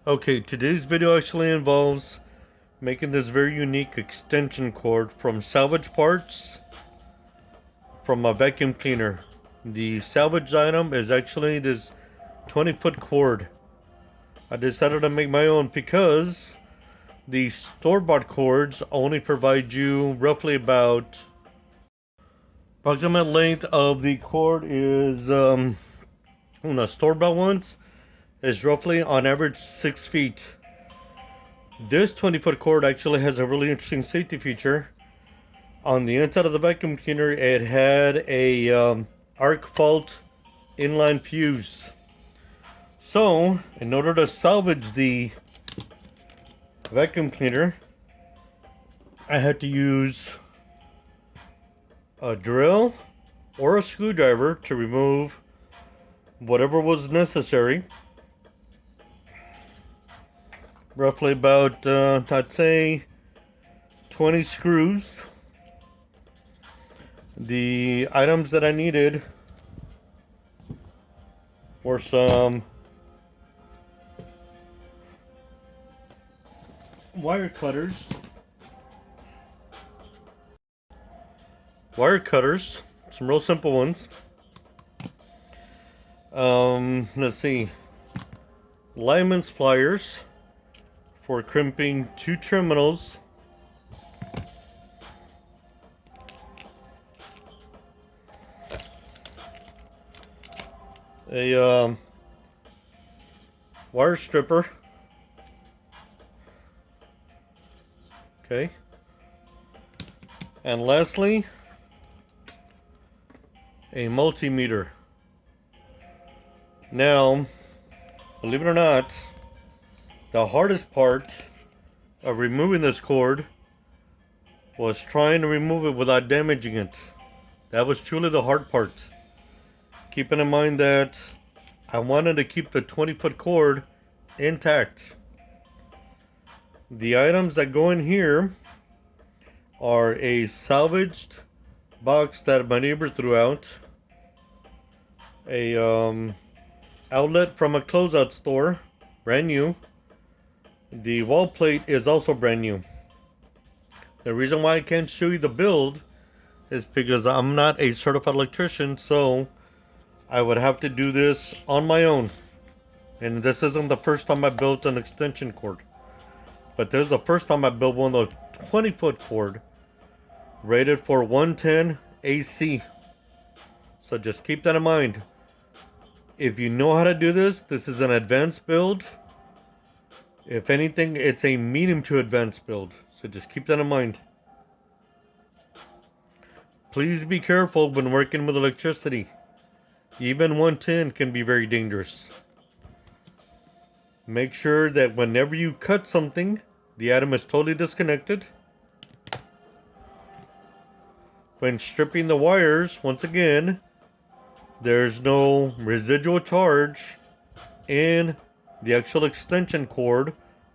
Okay, today's video actually involves making this very unique extension cord from salvage parts from a vacuum cleaner. The salvage item is actually this 20-foot cord. I decided to make my own because the store-bought cords only provide you roughly about approximate length of the cord is the store-bought ones is roughly on average 6 feet. This 20-foot cord actually has a really interesting safety feature. On the inside of the vacuum cleaner, it had a arc fault inline fuse. So, in order to salvage the vacuum cleaner, I had to use a drill or a screwdriver to remove whatever was necessary. Roughly about, I'd say, 20 screws. The items that I needed were some wire cutters, some real simple ones. Let's see, lineman's pliers for crimping 2 terminals. A wire stripper. Okay. And lastly, a multimeter. Now, believe it or not, the hardest part of removing this cord was trying to remove it without damaging it. That was truly the hard part. Keeping in mind that I wanted to keep the 20-foot cord intact. The items that go in here are a salvaged box that my neighbor threw out, a outlet from a closeout store, brand new. The wall plate is also brand new. The reason why I can't show you the build is because I'm not a certified electrician, so I would have to do this on my own. And this isn't the first time I built an extension cord, but this is the first time I built one of the 20-foot cord rated for 110 AC. So just keep that in mind. If you know how to do this, this is an advanced build. If anything, it's a medium to advanced build. So just keep that in mind. Please be careful when working with electricity. Even 110 can be very dangerous. Make sure that whenever you cut something, the atom is totally disconnected. When stripping the wires, once again, there's no residual charge in the actual extension cord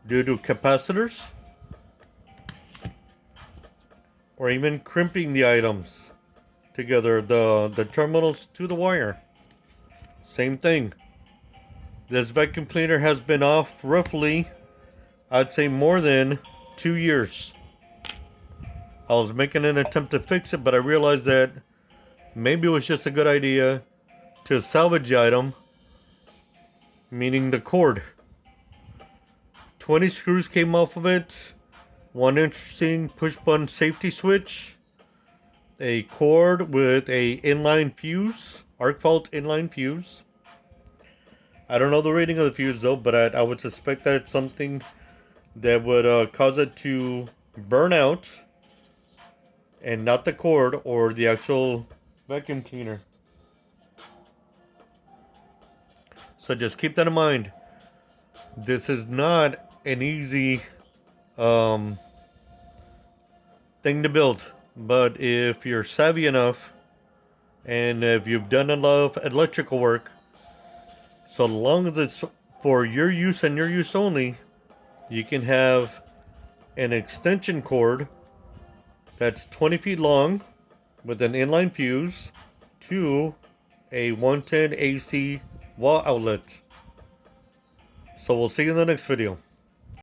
due to capacitors or even crimping the items together, the terminals to the wire. Same thing. This vacuum cleaner has been off roughly, I'd say, more than 2 years. I was making an attempt to fix it, but I realized that maybe it was just a good idea to salvage the item, meaning the cord. 20 screws came off of it, one interesting push button safety switch, a cord with a inline fuse, arc fault inline fuse. I don't know the rating of the fuse though, but I would suspect that it's something that would cause it to burn out, and not the cord or the actual vacuum cleaner. So just keep that in mind. This is not an easy thing to build, but if you're savvy enough and if you've done enough electrical work, so long as it's for your use and your use only, you can have an extension cord that's 20 feet long with an inline fuse to a 110 AC wall outlet. So we'll see you in the next video.